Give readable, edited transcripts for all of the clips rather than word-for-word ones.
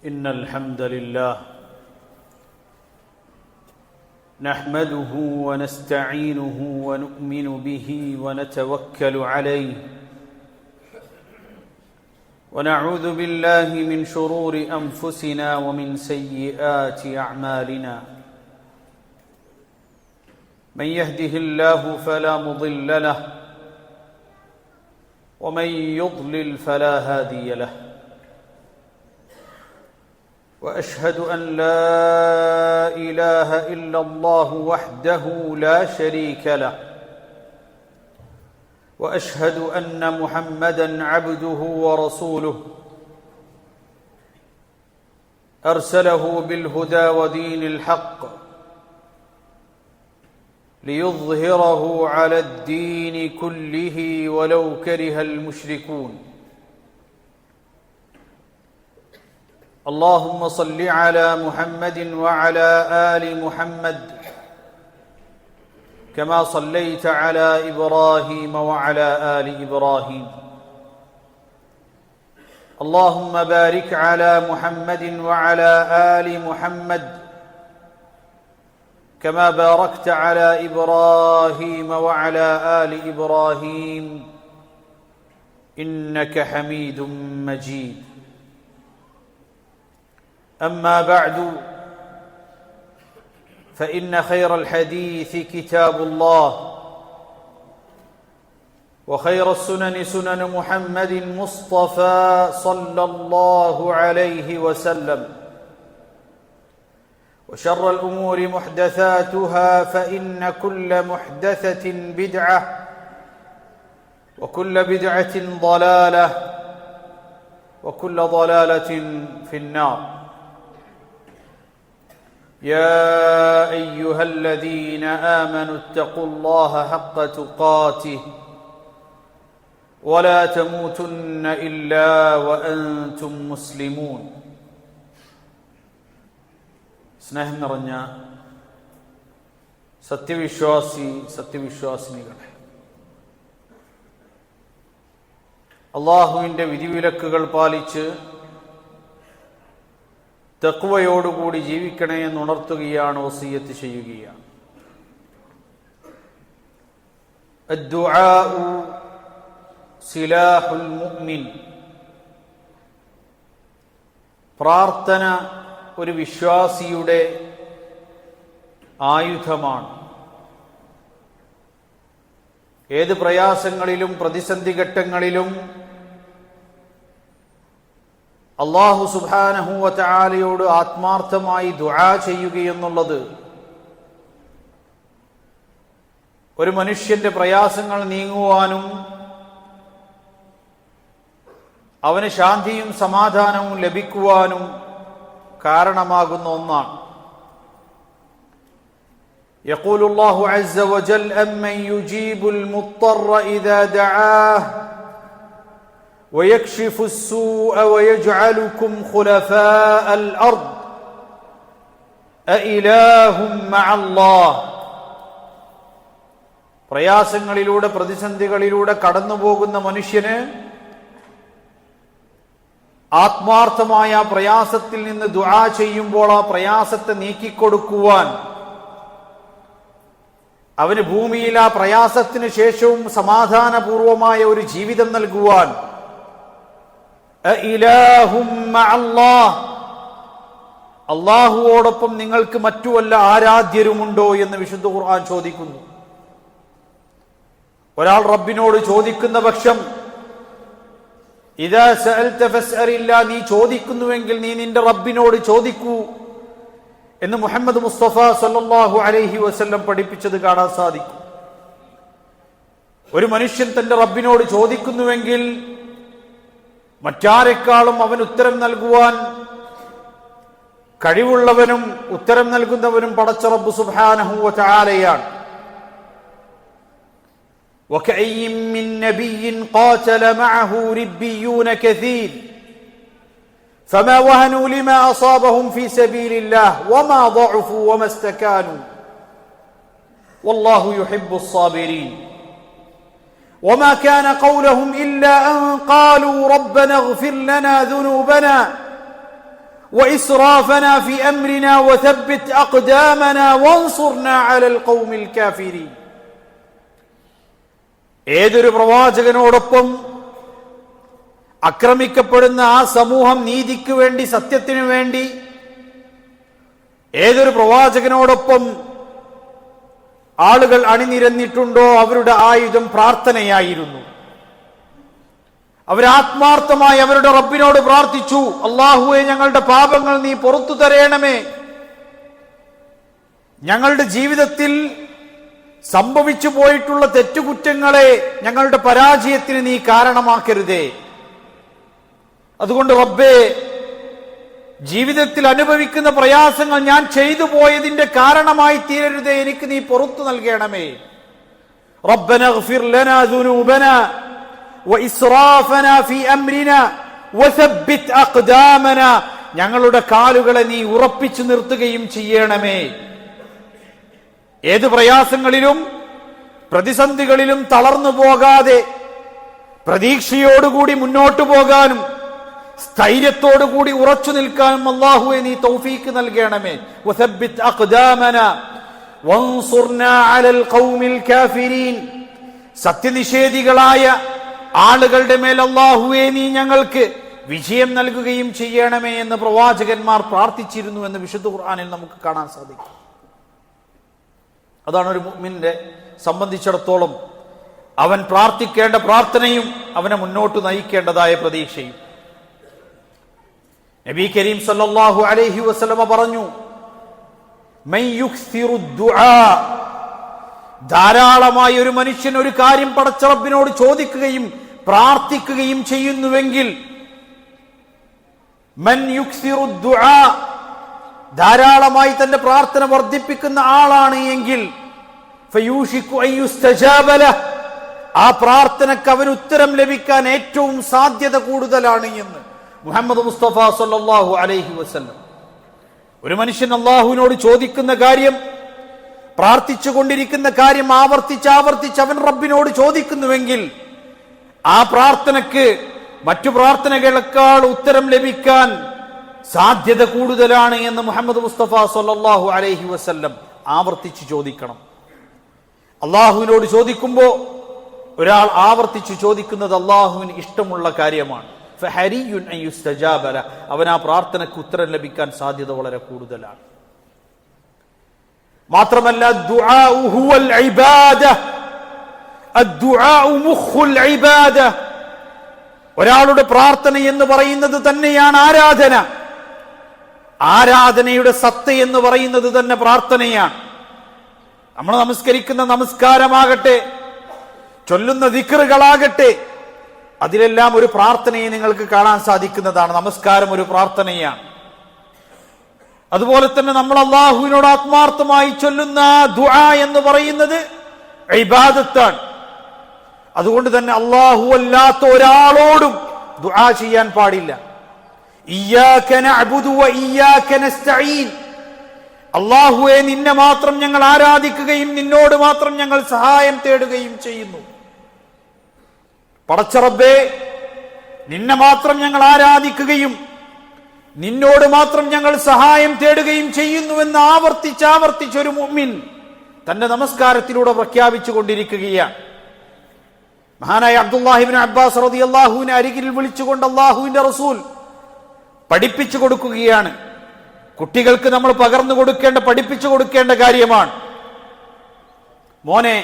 إن الحمد لله نحمده ونستعينه ونؤمن به ونتوكل عليه ونعوذ بالله من شرور أنفسنا ومن سيئات أعمالنا من يهده الله فلا مضل له ومن يضلل فلا هادي له وأشهد أن لا إله إلا الله وحده لا شريك له وأشهد أن محمدًا عبده ورسوله أرسله بالهدى ودين الحق ليظهره على الدين كله ولو كره المشركون اللهم صل على محمد وعلى آل محمد كما صليت على إبراهيم وعلى آل إبراهيم اللهم بارك على محمد وعلى آل محمد كما باركت على إبراهيم وعلى آل إبراهيم إنك حميد مجيد أما بعد فإن خير الحديث كتاب الله وخير السنن سنن محمد مصطفى صلى الله عليه وسلم وشر الأمور محدثاتها فإن كل محدثة بدعة وكل بدعة ضلالة وكل ضلالة في النار يا أيها الذين آمنوا اتقوا الله حق تقاته ولا تموتن إلا وأنتم مسلمون സ്നേഹം നിറഞ്ഞ സത്യവിശ്വാസിനികളെ, അള്ളാഹുവിൻ്റെ വിധിവിലക്കുകൾ പാലിച്ച് തഖ്വയോടുകൂടി ജീവിക്കണേ എന്ന് ഉണർത്തുകയാണ്, വസിയ്യത്ത് ചെയ്യുകയാണ്. അദ്ദുആഉ സിലാഹുൽ മുഅ്മിൻ. പ്രാർത്ഥന ഒരു വിശ്വാസിയുടെ ആയുധമാണ്. ഏത് പ്രയാസങ്ങളിലും പ്രതിസന്ധി ഘട്ടങ്ങളിലും അല്ലാഹു സുബ്ഹാനഹു വ തആലയോട് ആത്മാർത്ഥമായി ദുആ ചെയ്യുകയെന്നുള്ളത് ഒരു മനുഷ്യന്റെ പ്രയാസങ്ങൾ നീങ്ങുവാനും അവന് ശാന്തിയും സമാധാനവും ലഭിക്കുവാനും കാരണമാകുന്ന ഒന്നാണ്. يقول الله عز وجل أمن يجيب المضطر إذا دعاه ويكشف السوء ويجعلكم خلفاء الأرض أإله مع الله. പ്രയാസങ്ങളിലൂടെ പ്രതിസന്ധികളിലൂടെ കടന്നുപോകുന്ന മനുഷ്യന് ആത്മാർത്ഥമായ പ്രയാസത്തിൽ നിന്ന് ദുആ ചെയ്യുമ്പോൾ ആ പ്രയാസത്തെ നീക്കിക്കൊടുക്കുവാൻ, അവന് ഭൂമിയിൽ ആ പ്രയാസത്തിന് ശേഷവും സമാധാനപൂർവമായ ഒരു ജീവിതം നൽകുവാൻ അല്ലാഹുവോടൊപ്പം നിങ്ങൾക്ക് മറ്റു വല്ല ആരാധ്യരുമുണ്ടോ എന്ന് വിശുദ്ധ ഖുർആൻ ചോദിക്കുന്നു. ഒരാൾ റബ്ബിനോട് ചോദിക്കുന്ന പക്ഷം, ഇദാ സഅൽത ഫസ്അലില്ലാ, നീ ചോദിക്കുന്നുവെങ്കിൽ നീ നിന്റെ റബ്ബിനോട് ചോദിക്കൂ എന്ന് മുഹമ്മദ് മുസ്തഫ സല്ലല്ലാഹു അലൈഹി വസല്ലം പഠിപ്പിച്ചത് കാണാൻ സാധിക്കും. ഒരു മനുഷ്യൻ തന്റെ റബ്ബിനോട് ചോദിക്കുന്നുവെങ്കിൽ മറ്റാരെക്കാളും അവൻ ഉത്തരം നൽകുവാൻ കഴിവുള്ളവനും ഉത്തരം നൽകുന്നവനും പടച്ച റബ്ബ് സുബ്ഹാനഹു വ തആലയാണ്. وكأي من نبي قاتل معه ربيون كثير فما وهنوا لما أصابهم في سبيل الله وما ضعفوا وما استكانوا والله يحب الصابرين وما كان قولهم إلا أن قالوا ربنا اغفر لنا ذنوبنا وإسرافنا في أمرنا وثبت أقدامنا وانصرنا على القوم الكافرين. ഏതൊരു പ്രവാചകനോടൊപ്പം ആക്രമിക്കപ്പെടുന്ന ആ സമൂഹം നീതിക്ക് വേണ്ടി, സത്യത്തിനു വേണ്ടി, ഏതൊരു പ്രവാചകനോടൊപ്പം ആളുകൾ അണിനിരന്നിട്ടുണ്ടോ അവരുടെ ആയുധം പ്രാർത്ഥനയായിരുന്നു. അവരാത്മാർത്ഥമായി അവരുടെ റബ്ബിനോട് പ്രാർത്ഥിച്ചു, അല്ലാഹുവേ, ഞങ്ങളുടെ പാപങ്ങൾ നീ പുറത്തു തരേണമേ, ഞങ്ങളുടെ ജീവിതത്തിൽ സംഭവിച്ചു പോയിട്ടുള്ള തെറ്റുകുറ്റങ്ങളെ ഞങ്ങളുടെ പരാജയത്തിന് നീ കാരണമാക്കരുതേ. അതുകൊണ്ട് റബ്ബേ, ജീവിതത്തിൽ അനുഭവിക്കുന്ന പ്രയാസങ്ങൾ ഞാൻ ചെയ്തു പോയതിന്റെ കാരണമായി തീരരുതേ, എനിക്ക് നീ പുറത്തു നൽകണമേ. റബ്ബന ഇഗ്ഫിർ ലനാ ദുനൂബനാ വഇസ്റാഫനാ ഫീ അംരിനാ വസബ്ബിത് അഖ്ദാമനാ, ഞങ്ങളുടെ കാലുകളെ നീ ഉറപ്പിച്ചു നിർത്തുകയും ചെയ്യണമേ. ഏത് പ്രയാസങ്ങളിലും പ്രതിസന്ധികളിലും തളർന്നു പോകാതെ പ്രതീക്ഷയോടുകൂടി മുന്നോട്ടു പോകാനും സ്ഥൈര്യത്തോടുകൂടി ഉറച്ചു നിൽക്കാനും അല്ലാഹുവേ നീ തൗഫീക്ക് നൽകണമേ. വസബ്ബിത് അഖ്ദാമനാ വൻസുർനാ അലൽ ഖൗമിൽ കാഫിരീൻ, സത്യനിഷേധികളായ ആളുകളുടെ മേൽ അല്ലാഹുവേ നീ ഞങ്ങൾക്ക് വിജയം നൽകുകയും ചെയ്യണമേ എന്ന് പ്രവാചകന്മാർ പ്രാർത്ഥിച്ചിരുന്നു എന്ന് വിശുദ്ധ ഖുർആനിൽ നമുക്ക് കാണാൻ സാധിക്കും. അതാണ് ഒരു മുഅ്മിനെ സംബന്ധിച്ചിടത്തോളം അവൻ പ്രാർത്ഥിക്കേണ്ട പ്രാർത്ഥനയും അവനെ മുന്നോട്ട് നയിക്കേണ്ടതായ പ്രതീക്ഷയും. നബി കരീം സല്ലല്ലാഹു അലൈഹി വസല്ലമ പറഞ്ഞു, മൻ യുക്സിറു ദുആ, ധാരാളമായി ഒരു മനുഷ്യൻ ഒരു കാര്യം പടച്ച റബ്ബിനോട് ചോദിക്കുകയും പ്രാർത്ഥിക്കുകയും ചെയ്യുന്നുവെങ്കിൽ, മൻ യുക്സിറു ദുആ, ധാരാളമായി തന്റെ പ്രാർത്ഥന വർദ്ധിപ്പിക്കുന്ന ആളാണ് എങ്കിൽ, ഫയൂഷികു അൻ യുസ്തജാബ ലഹ്, ആ പ്രാർത്ഥനയ്ക്ക് അവന് ഉത്തരം ലഭിക്കാൻ ഏറ്റവും സാധ്യത കൂടുതലാണ് എന്ന് മുഹമ്മദ് മുസ്തഫ സല്ലല്ലാഹു അലൈഹി വസല്ലം. ഒരു മനുഷ്യൻ അല്ലാഹുവിനോട് ചോദിക്കുന്ന കാര്യം, പ്രാർത്ഥിച്ചു കൊണ്ടിരിക്കുന്ന കാര്യം ആവർത്തിച്ച് അവൻ റബ്ബിനോട് ചോദിക്കുന്നുവെങ്കിൽ ആ പ്രാർത്ഥനയ്ക്ക് മറ്റു പ്രാർത്ഥനകളെക്കാൾ ഉത്തരം ലഭിക്കാൻ സാധ്യത കൂടുതലാണ് എന്ന് മുഹമ്മദ് മുസ്തഫ സല്ലല്ലാഹു അലൈഹി വസല്ലം ആവർത്തിച്ച് ചോദിക്കണം. അള്ളാഹുവിനോട് ചോദിക്കുമ്പോൾ ഒരാൾ ആവർത്തിച്ച് ചോദിക്കുന്നത് അള്ളാഹുവിന് ഇഷ്ടമുള്ള കാര്യമാണ്. ഫഹരിയുൻ അൻ യുസ്തജാബ ലഹ്, അവൻ ആ പ്രാർത്ഥനയ്ക്ക് ഉത്തരം ലഭിക്കാൻ സാധ്യത വളരെ കൂടുതലാണ്. മാത്രമല്ല, ദുആഉ ഹുവൽ ഇബാദ, അദ്ദുആഉ മുഖുൽ ഇബാദ, ഒരാളുടെ പ്രാർത്ഥന എന്ന് പറയുന്നത് തന്നെയാണ് ആരാധന. ആരാധനയുടെ സത്ത എന്ന് പറയുന്നത് തന്നെ പ്രാർത്ഥനയാണ്. നമ്മൾ നമസ്കരിക്കുന്ന നമസ്കാരമാകട്ടെ, ചൊല്ലുന്ന ദിക്റുകളാകട്ടെ, അതിലെല്ലാം ഒരു പ്രാർത്ഥനയെ നിങ്ങൾക്ക് കാണാൻ സാധിക്കുന്നതാണ്. നമസ്കാരം ഒരു പ്രാർത്ഥനയാണ്. അതുപോലെ തന്നെ നമ്മൾ അല്ലാഹുവിനോട് ആത്മാർത്ഥമായി ചൊല്ലുന്ന ദുആ എന്ന് പറയുന്നത് ഇബാദത്താണ്. അതുകൊണ്ട് തന്നെ അല്ലാഹു അല്ലാത്ത ഒരാളോടും ദുആ ചെയ്യാൻ പാടില്ല. ഇയ്യാക നഅ്ബുദു വ ഇയ്യാക നസ്തഈൻ, അല്ലാഹുവേ, നിന്നെ മാത്രം ഞങ്ങൾ ആരാധിക്കുകയും നിന്നോട് മാത്രം ഞങ്ങൾ സഹായം തേടുകയും ചെയ്യുന്നു. പടച്ച റബ്ബേ, നിന്നെ മാത്രം ഞങ്ങൾ ആരാധിക്കുകയും നിന്നോട് മാത്രം ഞങ്ങൾ സഹായം തേടുകയും ചെയ്യുന്നുവെന്ന് ആവർത്തിച്ച് ഒരു മുഅ്മിൻ തന്റെ നമസ്കാരത്തിലൂടെ പ്രഖ്യാപിച്ചു കൊണ്ടിരിക്കുകയാണ്. മഹാനായ അബ്ദുല്ലാഹി ഇബ്നു അബ്ബാസ് റളിയല്ലാഹുവിനെ അരികിൽ വിളിച്ചുകൊണ്ട് അല്ലാഹുവിന്റെ റസൂൽ പഠിപ്പിച്ചു കൊടുക്കുകയാണ്. കുട്ടികൾക്ക് നമ്മൾ പകർന്നു കൊടുക്കേണ്ട, പഠിപ്പിച്ചു കൊടുക്കേണ്ട കാര്യമാണ്. മോനെ,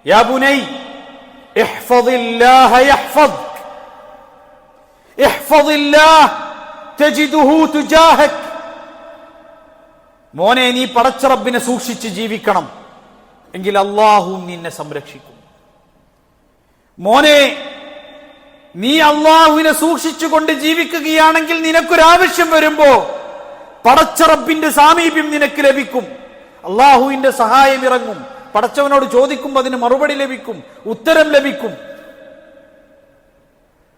യാ ബുനൈ ഇഹ്ഫദില്ലാഹ യഹ്ഫദ്, ഇഹ്ഫദില്ലാഹ തജിദുഹു തുജാഹക്, മോനെ, നീ പടച്ച റബ്ബിനെ സൂക്ഷിച്ച് ജീവിക്കണം, എങ്കിൽ അല്ലാഹു നിന്നെ സംരക്ഷിക്കും. മോനെ, നീ അല്ലാഹുവിനെ സൂക്ഷിച്ചുകൊണ്ട് ജീവിക്കുകയാണെങ്കിൽ നിനക്കൊരാവശ്യം വരുമ്പോ പടച്ച റബ്ബിന്റെ സാമീപ്യം നിനക്ക് ലഭിക്കും. അല്ലാഹുവിന്റെ സഹായം ഇറങ്ങും. പടച്ചവനോട് ചോദിക്കുമ്പോൾ അതിന് മറുപടി ലഭിക്കും, ഉത്തരം ലഭിക്കും.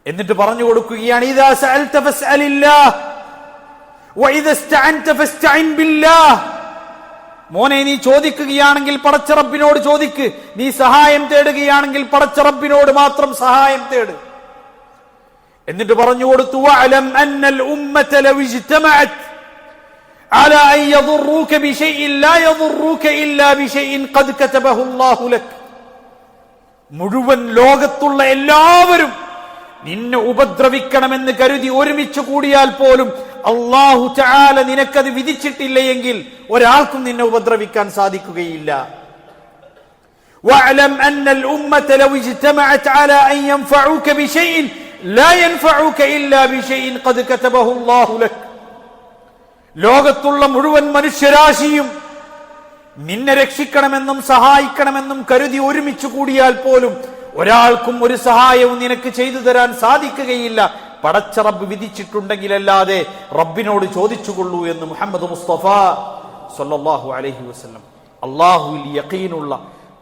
എന്നിട്ട് പറഞ്ഞു കൊടുക്കുകയാണ്, ഇദാ സഅൽത ഫസ്അലില്ലാഹ് വഇദാ ഇസ്തഅൻത ഫസ്തഇൻ ബില്ലാഹ്, മോനെ, നീ ചോദിക്കുകയാണെങ്കിൽ പടച്ച റബ്ബിനോട് ചോദിക്ക്, നീ സഹായം തേടുകയാണെങ്കിൽ പടച്ച റബ്ബിനോട് മാത്രം സഹായം തേട്. എന്നിട്ട് പറഞ്ഞു കൊടുത്തു വഅലം അന്നൽ ഉമ്മത ലൗ ഇജ്തമഅത് അലാ അൻ യദുറൂക ബിശൈഇൻ ലാ യദുറൂക ഇല്ലാ ബിശൈഇൻ ഖദ് കതബഹു അല്ലാഹു ലക്. മുഴുവൻ ലോകത്തുള്ള എല്ലാവരും നിന്നെ ഉപദ്രവിക്കണമെന്ന് കരുതി ഒരുമിച്ച് കൂടിയാൽ പോലും അല്ലാഹു തആല നിനക്കത് വിധിച്ചിട്ടില്ലെങ്കിൽ ഒരാൾക്കും നിന്നെ ഉപദ്രവിക്കാൻ സാധിക്കുകയില്ല. വഅലം അന്നൽ ഉമ്മത ലൗ ഇജ്തമഅത് അലാ അൻ യൻഫഉക ബിശൈഇൻ ലാ യൻഫഉക ഇല്ലാ ബിശൈഇൻ ഖദ് കതബഹു അല്ലാഹു ലക്. ലോകത്തുള്ള മുഴുവൻ മനുഷ്യരാശിയും നിന്നെ രക്ഷിക്കണമെന്നും സഹായിക്കണമെന്നും കരുതി ഒരുമിച്ച് കൂടിയാൽ പോലും ഒരാൾക്കും ഒരു സഹായവും നിനക്ക് ചെയ്തു തരാൻ സാധിക്കുകയില്ല, പടച്ച റബ്ബ് വിധിച്ചിട്ടുണ്ടെങ്കിലല്ലാതെ. റബ്ബിനോട് ചോദിച്ചുകൊള്ളൂ എന്ന് മുഹമ്മദ് മുസ്തഫ സല്ലല്ലാഹു അലൈഹി വസല്ലം. അല്ലാഹുവിൽ യഖീനുള്ള,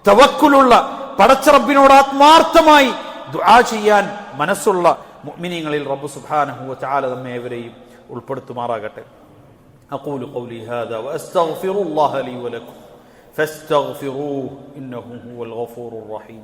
തവക്കുലുള്ള, പടച്ച റബ്ബിനോട് ആത്മാർത്ഥമായി ദുആ ചെയ്യാൻ മനസ്സുള്ള മുഅ്മിനീങ്ങളിൽ റബ്ബ് സുബ്ഹാനഹു വ തആല നമ്മെ ഏവരെയും ഉൾപ്പെടുത്തുമാറാകട്ടെ. أقول قولي هذا وأستغفر الله لي ولكم فاستغفروه إنه هو الغفور الرحيم.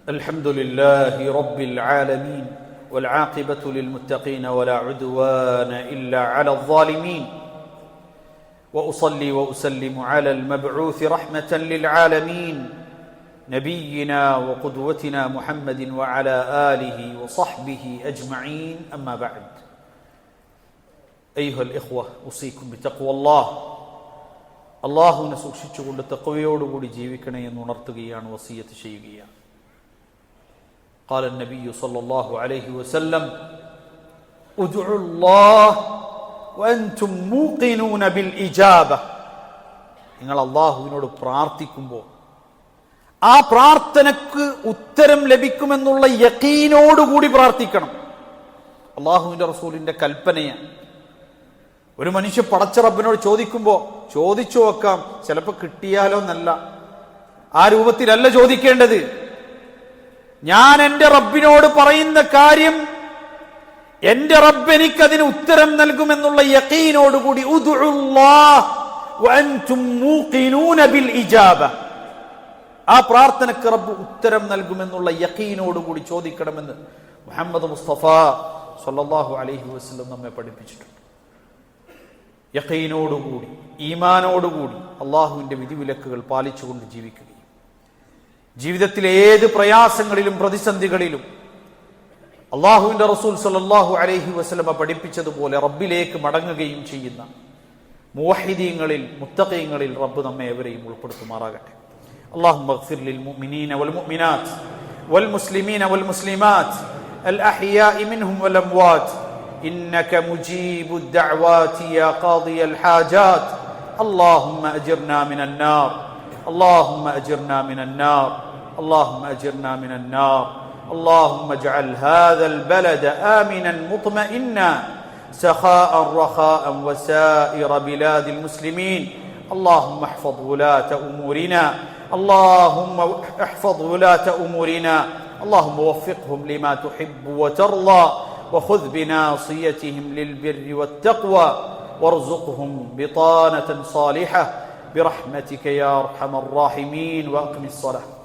الحمد لله رب العالمين والعاقبة للمتقين ولا عدوان إلا على الظالمين وأصلي وأسلم على المبعوث رحمة للعالمين نبينا وقدوتنا محمد وعلى آله وصحبه أجمعين أما بعد أيها الإخوة أوصيكم بتقوى الله. അള്ളാഹുവിനെ സൂക്ഷിച്ചുകൊണ്ട് തഖ്വയോടുകൂടി ജീവിക്കണേ എന്ന് ഉണർത്തുകയാണ്, വസിയത്ത് ചെയ്യുകയാണ്. قال النبي صلى الله عليه وسلم ادعوا الله وأنتم موقنون بالإجابة. നിങ്ങൾ അള്ളാഹുവിനോട് പ്രാർത്ഥിക്കുമ്പോൾ ആ പ്രാർത്ഥനക്ക് ഉത്തരം ലഭിക്കുമെന്നുള്ള യഖീനോടുകൂടി പ്രാർത്ഥിക്കണം. അള്ളാഹുവിന്റെ റസൂലിന്റെ കൽപ്പനയാണ്. ഒരു മനുഷ്യൻ പടച്ച റബ്ബിനോട് ചോദിക്കുമ്പോൾ ചോദിച്ചു വെക്കാം, ചിലപ്പോൾ കിട്ടിയാലോ എന്നല്ല, ആ രൂപത്തിലല്ല ചോദിക്കേണ്ടത്. ഞാൻ എന്റെ റബ്ബിനോട് പറയുന്ന കാര്യം എന്റെ റബ്ബ് എനിക്കതിന് ഉത്തരം നൽകുമെന്നുള്ള യഖീനോടുകൂടി ഉദ്ഉല്ലാഹ് വഅൻതും മൂഖിനൂന ബിൽ ഇജാബ, ആ പ്രാർത്ഥനക്ക് റബ്ബ് ഉത്തരം നൽകുമെന്നുള്ള യഖീനോടുകൂടി ചോദിക്കണമെന്ന് മുഹമ്മദ് മുസ്തഫ സല്ലല്ലാഹു അലൈഹി വസല്ലം നമ്മെ പഠിപ്പിച്ചിട്ടുണ്ട്. യഖീനോടുകൂടി, ഈമാനോടുകൂടി അള്ളാഹുവിന്റെ വിധിവിലക്കുകൾ പാലിച്ചുകൊണ്ട് ജീവിക്കുകയും ജീവിതത്തിലെ ഏത് പ്രയാസങ്ങളിലും പ്രതിസന്ധികളിലും അള്ളാഹുവിന്റെ റസൂൽ സല്ലല്ലാഹു അലൈഹി വസല്ലമ പഠിപ്പിച്ചതുപോലെ റബ്ബിലേക്ക് മടങ്ങുകയും ചെയ്യുന്ന മുവഹിദീങ്ങളിൽ, മുത്തഖീങ്ങളിൽ റബ്ബ് നമ്മെ ഏവരെയും ഉൾപ്പെടുത്തുമാറാകട്ടെ. اللهم اغفر للمؤمنين والمؤمنات والمسلمين والمسلمات الأحياء منهم والأموات إنك مجيب الدعوات يا قاضي الحاجات. اللهم أجرنا من النار، اللهم أجرنا من النار، اللهم أجرنا من النار. اللهم اجعل هذا البلد آمنا مطمئنا سخاء رخاء وسائر بلاد المسلمين. اللهم احفظ ولاة أمورنا، اللهم احفظ ولاة أمورنا، اللهم وفقهم لما تحب وترضى وخذ بناصيتهم للبر والتقوى وارزقهم بطانة صالحة برحمتك يا أرحم الراحمين. وأقم الصلاة.